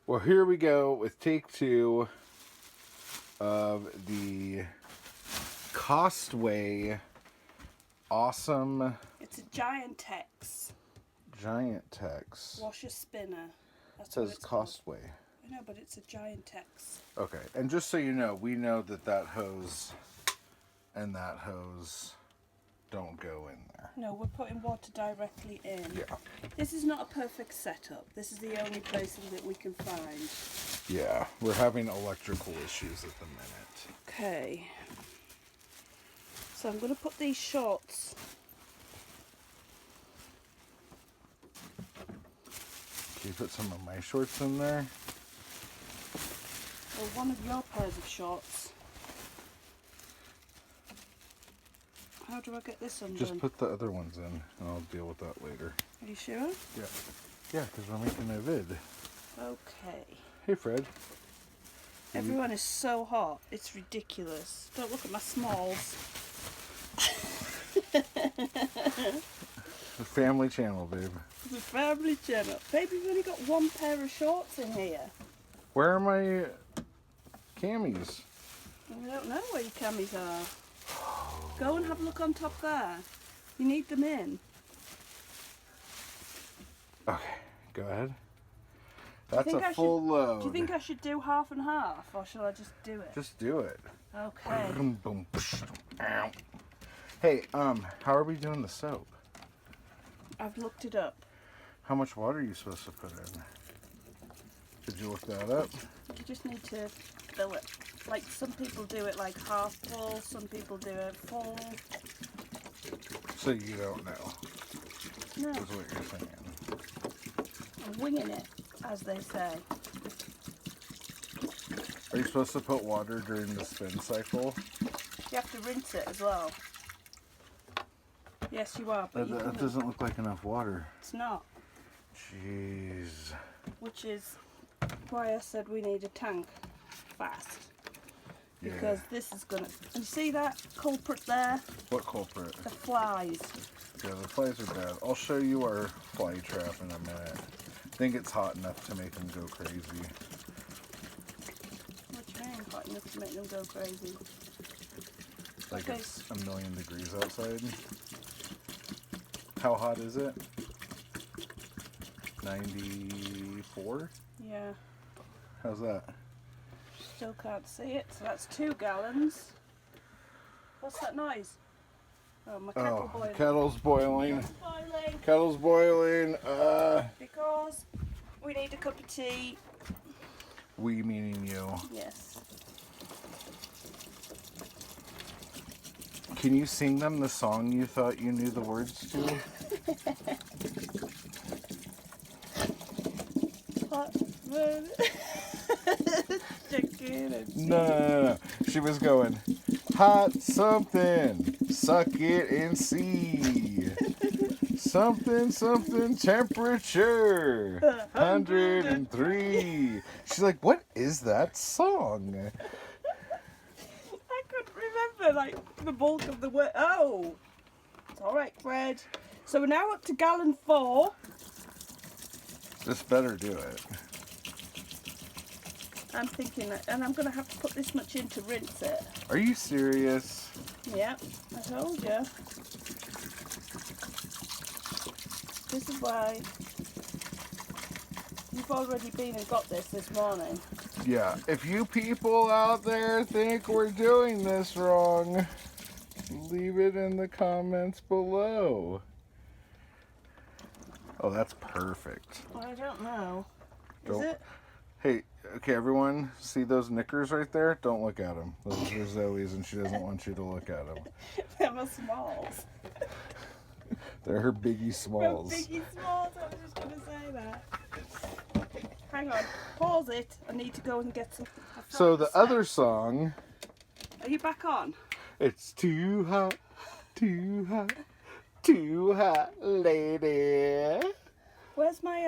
Well, here we go with take 2 of the Costway awesome It's a Giantex Giantex. washer spinner. It says Costway. I know, but it's a Giantex. Okay, and just so you know, we know that hose and that hose don't go in there. No, we're putting water directly in. Yeah. This is not a perfect setup. This is the only place that we can find. Yeah, we're having electrical issues at the minute. Okay. So I'm going to put these shorts. Can you put some of my shorts in there? Or one of your pairs of shorts. How do I get this undone? Just put the other ones in, and I'll deal with that later. Are you sure? Yeah. Yeah, because we're making a vid. Okay. Hey, Fred. Everyone is so hot. It's ridiculous. Don't look at my smalls. The family channel, babe. The family channel. Baby, we've only got one pair of shorts in here. Where are my camis? I don't know where your camis are. Go and have a look on top there. You need them in. Okay, go ahead. That's a full load. Do you think I should do half and half, or should I just do it? Just do it. Okay. Boom, boom, psh, ow. Hey, how are we doing the soap? I've looked it up. How much water are you supposed to put in? Did you look that up? You just need to fill it. Like, some people do it like half full, some people do it full. So you don't know, No, is what you're saying. I'm winging it, as they say. Are you supposed to put water during the spin cycle? You have to rinse it as well. Yes, you are, but That doesn't look like enough water. It's not. Jeez. Which is why I said we need a tank fast. Because this is gonna... You see that culprit there? What culprit? The flies. Yeah, the flies are bad. I'll show you our fly trap in a minute. I think it's hot enough to make them go crazy. What do you mean hot enough to make them go crazy? Like Okay. it's 1,000,000 degrees outside. How hot is it? 94? Yeah, How's that? still can't see it. So that's 2 gallons. What's that noise? Oh, my kettle boiling. Kettle's boiling. Kettle's boiling. Kettle's boiling. Because we need a cup of tea. We meaning you. Yes. Can you sing them the song you thought you knew the words to? Hot chicken and No. She was going, hot something, suck it and see. Something, temperature, 103. She's like, what is that song? I couldn't remember like the bulk of the word. Oh, it's all right, Fred. So we're now up to gallon 4. This better do it. I'm thinking that, and I'm going to have to put this much in to rinse it. Are you serious? Yep, I told you. This is why you've already been and got this morning. Yeah, if you people out there think we're doing this wrong, leave it in the comments below. Oh, that's perfect. Well, I don't know. Is Don't- it? Hey, okay, everyone, see those knickers right there? Don't look at them. Those are Zoe's, and she doesn't want you to look at them. They're my smalls. They're her biggie They're smalls. biggie smalls, I was just going to say that. Hang on, pause it. I need to go and get some. So the other song, Are you back on? it's too hot, too hot, too hot, lady. Where's my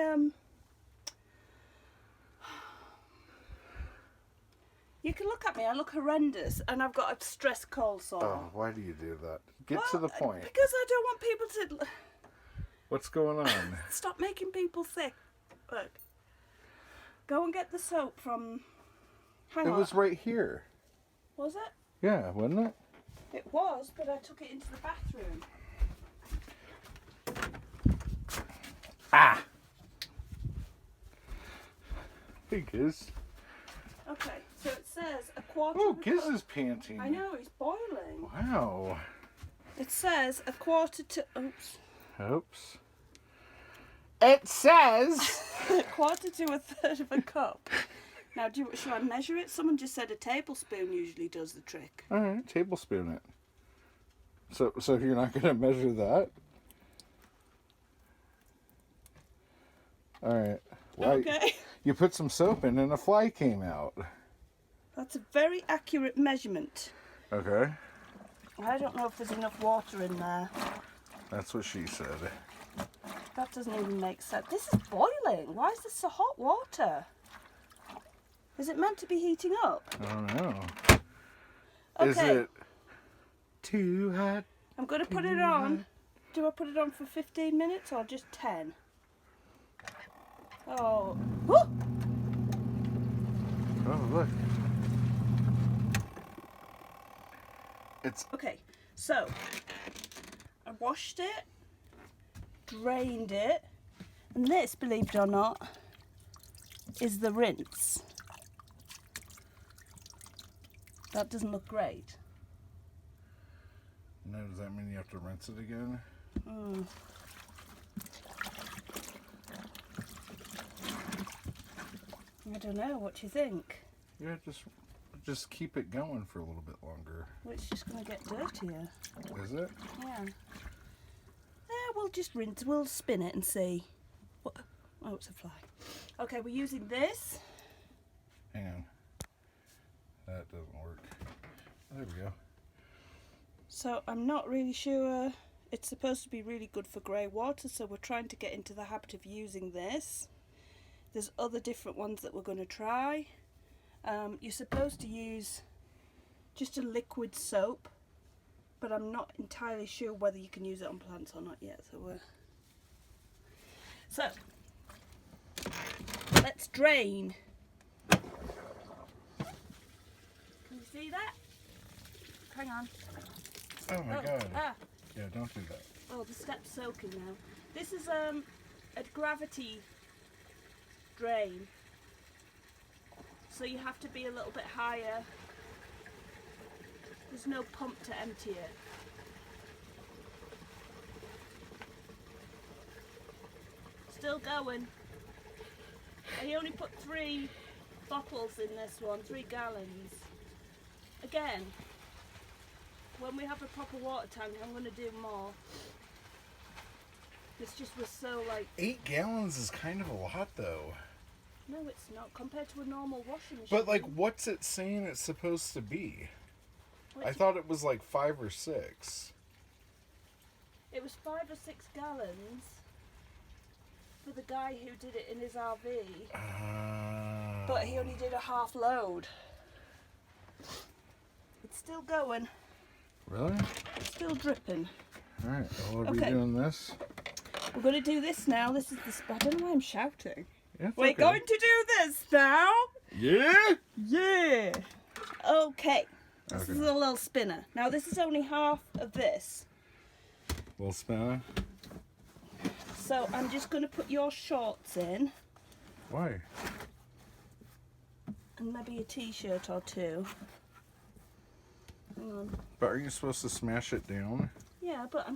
You can look at me, I look horrendous, and I've got a stress cold sore. Oh, why do you do that? Get to the point. Because I don't want people to What's going on? stop making people sick. Look. Go and get the soap from... Hang It on. was right here. Was it? Yeah, wasn't it? It was, but I took it into the bathroom. Ah! Hey, Giz. Okay, so it says a quarter Oh, of a Giz cup. is panting. I know, he's boiling. Wow. It says a quarter to... Oops. Oops. It says... A quarter to a third of a cup. Now, should I measure it? Someone just said a tablespoon usually does the trick. All right, tablespoon it. So you're not going to measure that? All right. Well, Okay. You put some soap in and a fly came out. That's a very accurate measurement. Okay. I don't know if there's enough water in there. That's what she said. That doesn't even make sense. This is boiling. Why is this so hot water? Is it meant to be heating up? I don't know. Okay. Is it too hot? I'm going to put it on. Do I put it on for 15 minutes or just 10? Oh. Woo! Oh, look. It's... Okay, so I washed it, drained it, and this, believe it or not, is the rinse. That doesn't look great. No, does that mean you have to rinse it again? Mm. I don't know, what do you think? Yeah, just keep it going for a little bit longer. Well, it's just going to get dirtier. Is it? Yeah. We'll just rinse, we'll spin it and see. What? Oh, it's a fly. Okay, we're using this. Hang on. That doesn't work. There we go. So I'm not really sure. It's supposed to be really good for grey water, so we're trying to get into the habit of using this. There's other different ones that we're going to try. You're supposed to use just a liquid soap, but I'm not entirely sure whether you can use it on plants or not yet. So let's drain. Can you see that? Hang on. Oh my god. Ah. Yeah, don't do that. Oh, the step's soaking now. This is a gravity drain, so you have to be a little bit higher. There's no pump to empty it. Still going. I only put 3 bottles in this one, 3 gallons. Again, when we have a proper water tank, I'm going to do more. It's just we're so like... 8 gallons is kind of a lot though. No, it's not, compared to a normal washing machine. But like, what's it saying it's supposed to be? Well, I thought it was like 5 or 6. it was 5 or 6 gallons for the guy who did it in his RV. But he only did a half load. It's still going. Really? It's still dripping. Alright, well, are we Okay. doing this? We're going to do this now. This is the... I don't know why I'm shouting. Yeah, it's We're okay. going to do this now. Yeah? Yeah. Okay. This Okay. is a little spinner. Now this is only half of this. Little spinner? So I'm just going to put your shorts in. Why? And maybe a t-shirt or 2. Hang on. But are you supposed to smash it down? Yeah, but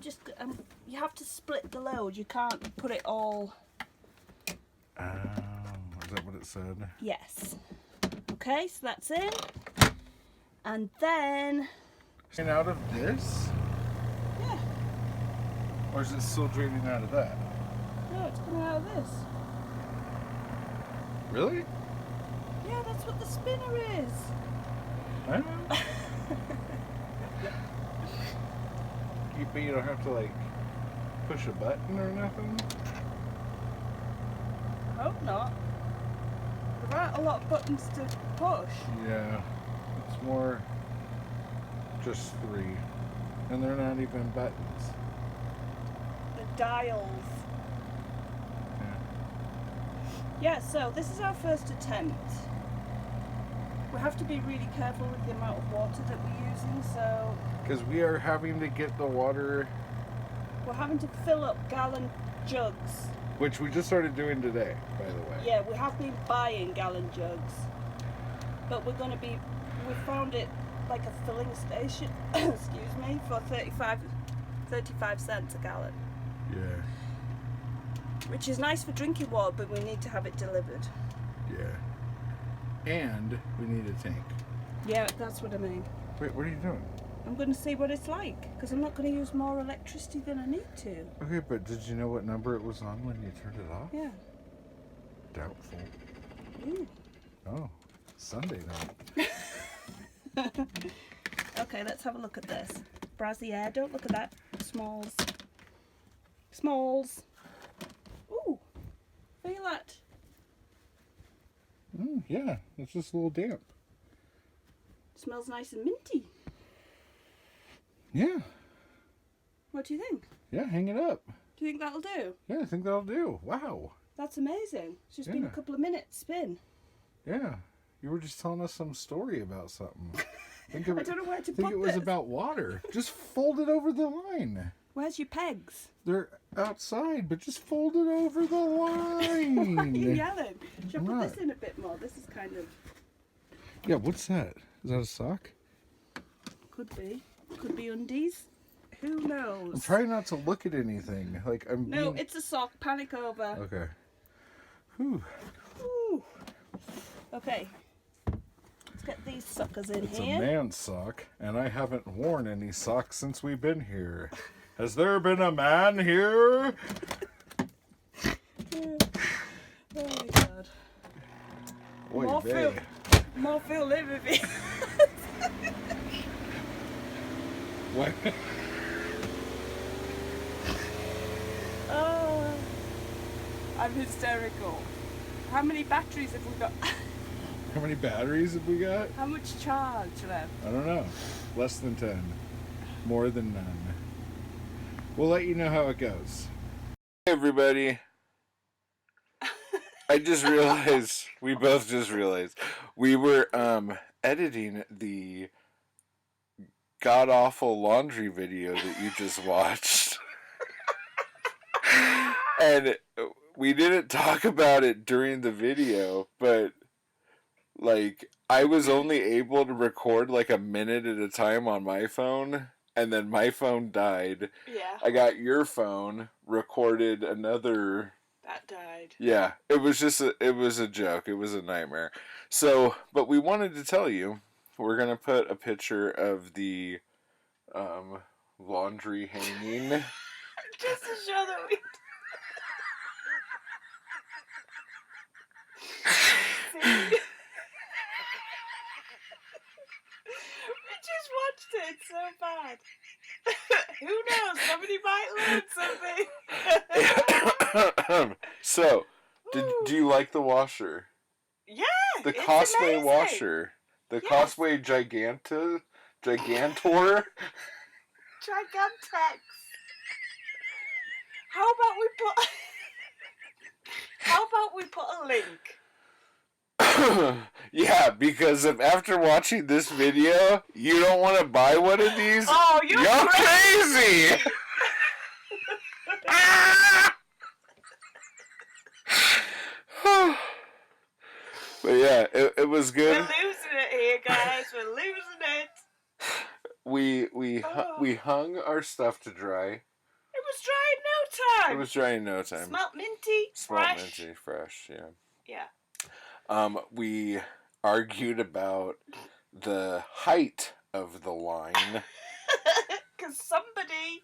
you have to split the load. You can't put it all... Is that what it said? Yes. Okay, so that's in. And then... And out of this? Yeah. Or is it still draining out of that? No, it's coming out of this. Really? Yeah, that's what the spinner is. I don't know. But you don't have to like push a button or nothing? I hope not. There aren't a lot of buttons to push. Yeah. It's more just 3. And they're not even buttons. The dials. Yeah. Yeah, so this is our first attempt. We have to be really careful with the amount of water that we're using, so... Because we are having to get the water... We're having to fill up gallon jugs. Which we just started doing today, by the way. Yeah, we have been buying gallon jugs. But we're going to be... We found it like a filling station, excuse me, for 35 cents a gallon. Yeah. Which is nice for drinking water, but we need to have it delivered. Yeah. And we need a tank. Yeah, that's what I mean. Wait, what are you doing? I'm going to see what it's like, because I'm not going to use more electricity than I need to. Okay, but did you know what number it was on when you turned it off? Yeah. Doubtful. Ooh. Oh, Sunday night. Okay, let's have a look at this. Brassiere, don't look at that. Smalls. Smalls. Ooh, feel that? Yeah, it's just a little damp. Smells nice and minty. Yeah. What do you think? Yeah, hang it up. Do you think that'll do? Yeah, I think that'll do. Wow. That's amazing. It's just been a couple of minutes spin. Yeah. You were just telling us some story about something. I don't know where to put I think it was this. about water. Just fold it over the line. Where's your pegs? They're outside, but just fold it over the Why are you line. yelling? Should I put this in a bit more? This is kind of... Yeah, what's that? Is that a sock? Could be. Could be undies. Who knows? I'm trying not to look at anything. Like I'm. No, it's a sock. Panic over. Okay. Whew. Ooh. Okay. Let's get these suckers in It's here. a man's sock, and I haven't worn any socks since we've been here. Has there been a man here? Oh my god. Oy More feel live me. What? Oh, I'm hysterical. How many batteries have we got? How many batteries have we got? How much charge left? I don't know. Less than 10. More than none. We'll let you know how it goes. Hey everybody. I just realized, we both just realized, we were editing the god-awful laundry video that you just watched. And we didn't talk about it during the video, but like I was only able to record like a minute at a time on my phone, and then my phone died. Yeah. I got your phone, recorded another. That died. Yeah, it was a joke. It was a nightmare. So, but we wanted to tell you, we're gonna put a picture of the laundry hanging. Just to show that we... See? We just watched it. It's so bad. Who knows? Somebody might learn something. So, do you like the washer? Yeah, The it's Costway amazing. washer. The Costway Gigantor. Gigantex. How about we put a link? Yeah, because if after watching this video you don't want to buy one of these, Oh, you're crazy! But yeah, it was good. We're losing it here, guys. We're losing it. We hung our stuff to dry. It was dry in no time. It was dry in no time. Smelt minty, Smelled fresh. minty, fresh, yeah. Yeah. We argued about the height of the line. Because somebody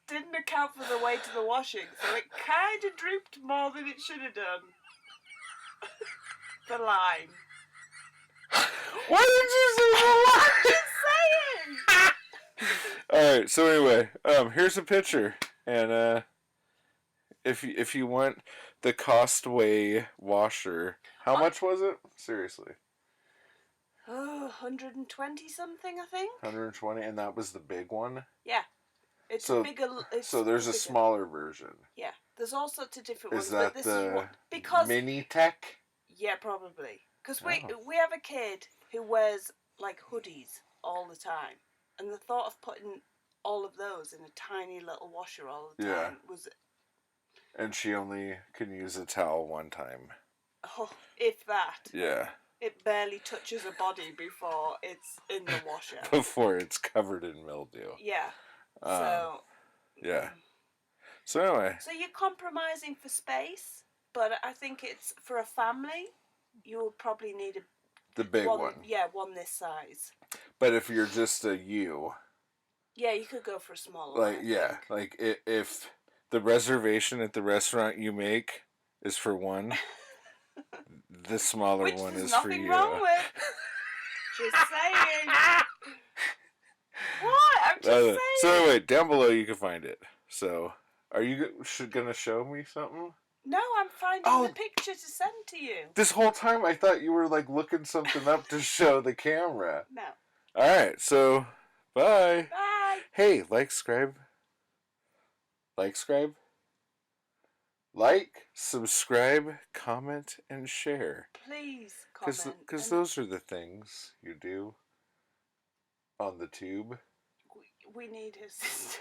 didn't account for the weight of the washing, so it kind of drooped more than it should have done. The line. Why did you say the line? I'm just saying. Alright, so anyway, here's a picture. And if you want the Costway washer, how much was it? Seriously. Oh, 120 something, I think. 120, and that was the big one? Yeah. It's So- bigger. It's So there's a bigger. smaller version. Yeah. There's all sorts of different Is ones, but that this the is one because Mini Tech? yeah, probably because Oh. we have a kid who wears like hoodies all the time, and the thought of putting all of those in a tiny little washer all the time was, and she only can use a towel one time. oh, if that. Yeah. It barely touches a body before it's in the washer. Before it's covered in mildew. Yeah. Yeah. So anyway. So you're compromising for space, but I think it's for a family. You will probably need the big one. Yeah, one this size. But if you're just a you. Yeah, you could go for a smaller like, one. Yeah, like if the reservation at the restaurant you make is for one, the smaller one is for you. Which there's nothing wrong with. Just saying. What? I'm just saying. So anyway, down below you can find it. So, are you gonna show me something? No, I'm finding the picture to send to you. This whole time I thought you were like looking something up to show the camera. No. Alright, so bye. Bye. Hey, subscribe. Like, subscribe, comment, and share. Please comment. Because those are the things you do on the tube. We need assistance.